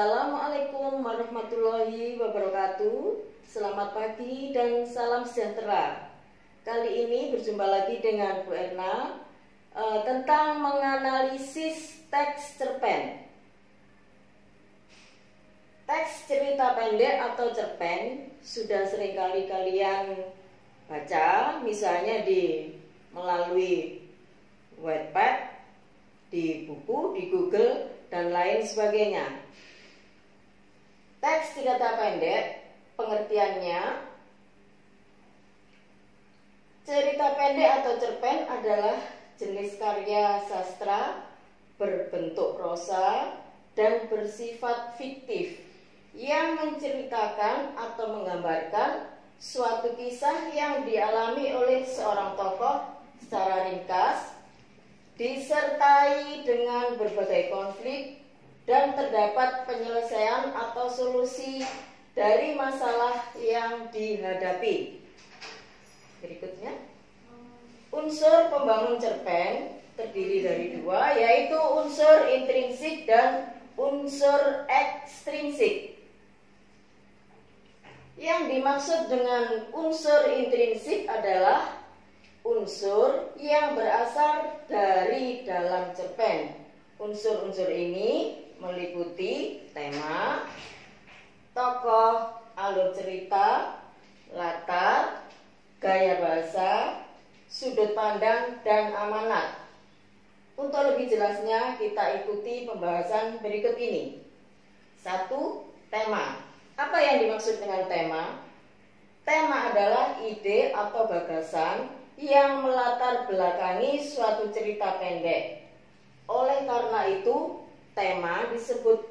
Assalamualaikum warahmatullahi wabarakatuh. Selamat pagi dan salam sejahtera. Kali ini berjumpa lagi dengan Bu Erna tentang menganalisis teks cerpen. Teks cerita pendek atau cerpen sudah seringkali kalian baca, misalnya melalui Wattpad, di buku, di Google, dan lain sebagainya. Teks cerita pendek, pengertiannya, cerita pendek atau cerpen adalah jenis karya sastra berbentuk prosa dan bersifat fiktif yang menceritakan atau menggambarkan suatu kisah yang dialami oleh seorang tokoh secara ringkas, disertai dengan berbagai konflik dan terdapat penyelesaian atau solusi dari masalah yang dihadapi. Berikutnya, unsur pembangun cerpen terdiri dari dua, yaitu unsur intrinsik dan unsur ekstrinsik. Yang dimaksud dengan unsur intrinsik adalah unsur yang berasal dari dalam cerpen. Unsur-unsur ini meliputi tema, tokoh, alur cerita, latar, gaya bahasa, sudut pandang, dan amanat. Untuk lebih jelasnya, kita ikuti pembahasan berikut ini. 1. Tema. Apa yang dimaksud dengan tema? Tema adalah ide atau gagasan yang melatar belakangi suatu cerita pendek. Oleh karena itu, tema disebut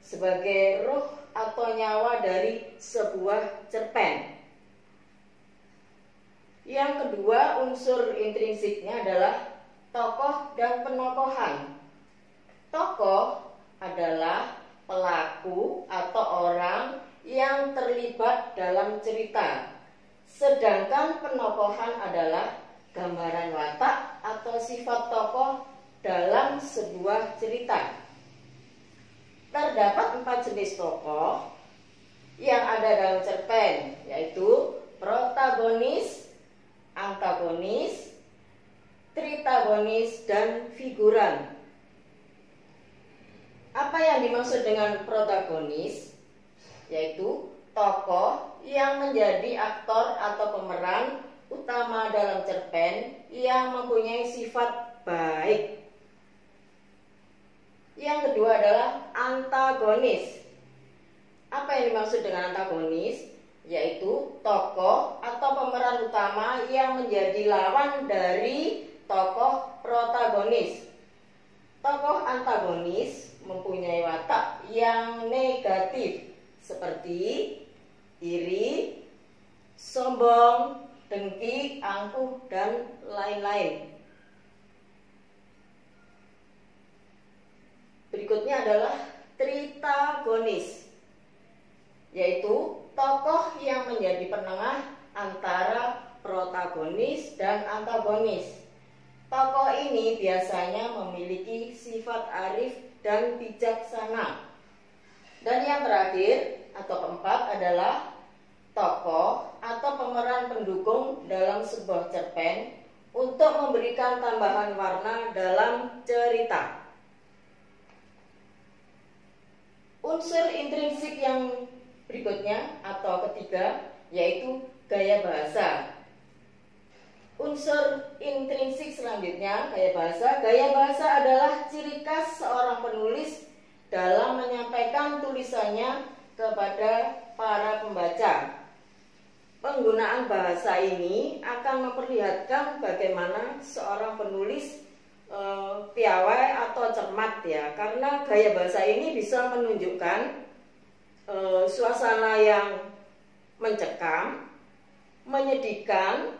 sebagai ruh atau nyawa dari sebuah cerpen. Yang kedua, unsur intrinsiknya adalah tokoh dan penokohan. Tokoh adalah pelaku atau orang yang terlibat dalam cerita. Sedangkan penokohan adalah gambaran watak atau sifat tokoh dalam sebuah cerita. Terdapat 4 jenis tokoh yang ada dalam cerpen, yaitu protagonis, antagonis, tritagonis, dan figuran. Apa yang dimaksud dengan protagonis? Yaitu tokoh yang menjadi aktor atau pemeran utama dalam cerpen yang mempunyai sifat baik. Yang kedua adalah antagonis. Apa yang dimaksud dengan antagonis? Yaitu tokoh atau pemeran utama yang menjadi lawan dari tokoh protagonis. Tokoh antagonis mempunyai watak yang negatif seperti iri, sombong, dengki, angkuh, dan lain-lain. Berikutnya adalah tritagonis, yaitu tokoh yang menjadi penengah antara protagonis dan antagonis. Tokoh ini biasanya memiliki sifat arif dan bijaksana. Dan yang terakhir atau keempat adalah tokoh atau pemeran pendukung dalam sebuah cerpen untuk memberikan tambahan warna dalam cerita. Unsur intrinsik yang berikutnya atau ketiga yaitu gaya bahasa. Unsur intrinsik selanjutnya gaya bahasa. Gaya bahasa adalah ciri khas seorang penulis dalam menyampaikan tulisannya kepada para pembaca. Penggunaan bahasa ini akan memperlihatkan bagaimana seorang penulis piawai atau cermat ya, karena gaya bahasa ini bisa menunjukkan suasana yang mencekam, menyedihkan,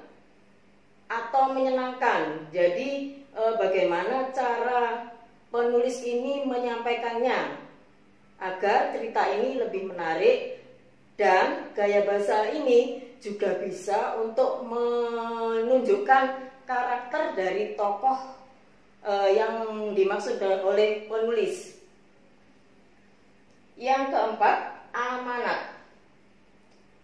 atau menyenangkan. Jadi bagaimana cara penulis ini menyampaikannya agar cerita ini lebih menarik, dan gaya bahasa ini juga bisa untuk menunjukkan karakter dari tokoh yang dimaksud oleh penulis. Yang keempat, amanat.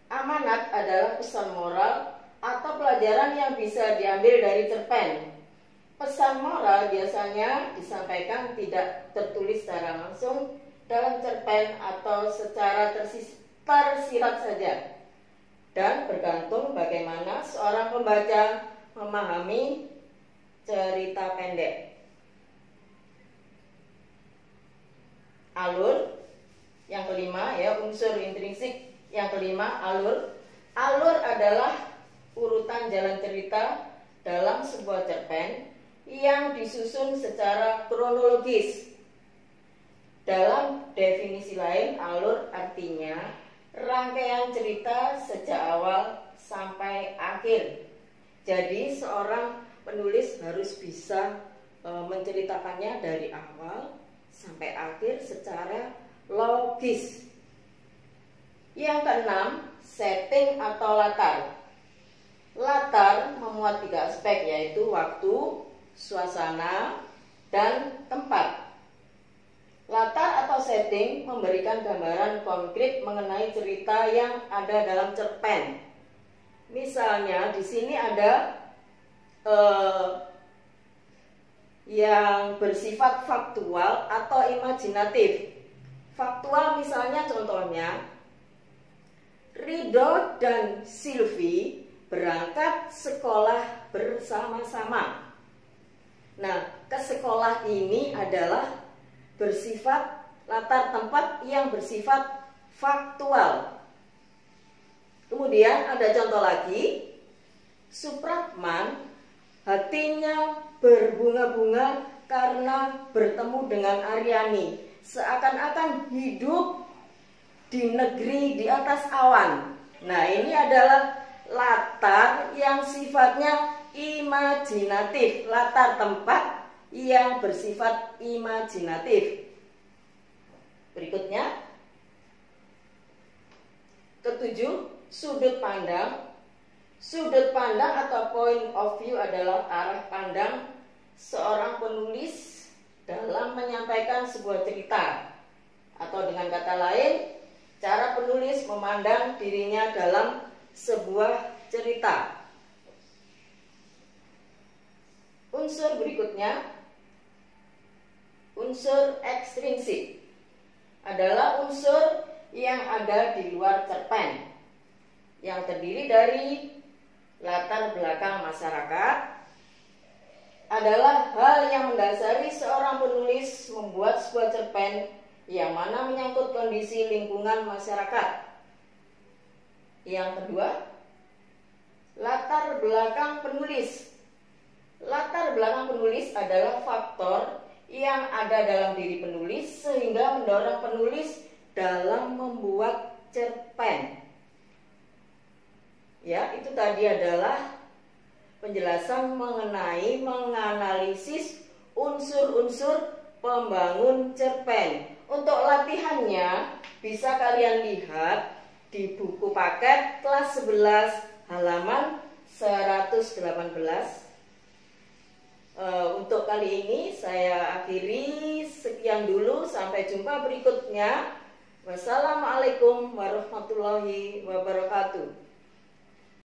Amanat adalah pesan moral atau pelajaran yang bisa diambil dari cerpen. Pesan moral biasanya disampaikan tidak tertulis secara langsung dalam cerpen atau secara tersirat saja, dan bergantung bagaimana seorang pembaca memahami cerita pendek. Alur, yang kelima ya, unsur intrinsik. Yang kelima, alur. Alur adalah urutan jalan cerita dalam sebuah cerpen yang disusun secara kronologis. Dalam definisi lain, alur artinya rangkaian cerita sejak awal sampai akhir. Jadi seorang penulis harus bisa menceritakannya dari awal sampai akhir secara logis. Yang keenam, setting atau latar. Latar memuat 3 aspek, yaitu waktu, suasana, dan tempat. Latar atau setting memberikan gambaran konkret mengenai cerita yang ada dalam cerpen. Misalnya di sini ada yang bersifat faktual atau imajinatif. Faktual misalnya contohnya, Ridho dan Sylvie berangkat sekolah bersama-sama. Nah, ke sekolah ini adalah bersifat latar tempat yang bersifat faktual. Kemudian ada contoh lagi, Supratman hatinya berbunga-bunga karena bertemu dengan Aryani, seakan-akan hidup di negeri di atas awan. Nah, ini adalah latar yang sifatnya imajinatif, latar tempat yang bersifat imajinatif. Berikutnya, ketujuh, sudut pandang. Sudut pandang atau point of view adalah arah pandang seorang penulis dalam menyampaikan sebuah cerita, atau dengan kata lain, cara penulis memandang dirinya dalam sebuah cerita. Unsur berikutnya, unsur ekstrinsik, adalah unsur yang ada di luar cerpen, yang terdiri dari latar belakang masyarakat, adalah hal yang mendasari seorang penulis membuat sebuah cerpen yang mana menyangkut kondisi lingkungan masyarakat. Yang kedua, latar belakang penulis. Latar belakang penulis adalah faktor yang ada dalam diri penulis sehingga mendorong penulis dalam membuat cerpen. Ya, itu tadi adalah penjelasan mengenai menganalisis unsur-unsur pembangun cerpen. Untuk latihannya bisa kalian lihat di buku paket kelas 11 halaman 118. Untuk kali ini saya akhiri, sekian dulu, sampai jumpa berikutnya. Wassalamualaikum warahmatullahi wabarakatuh.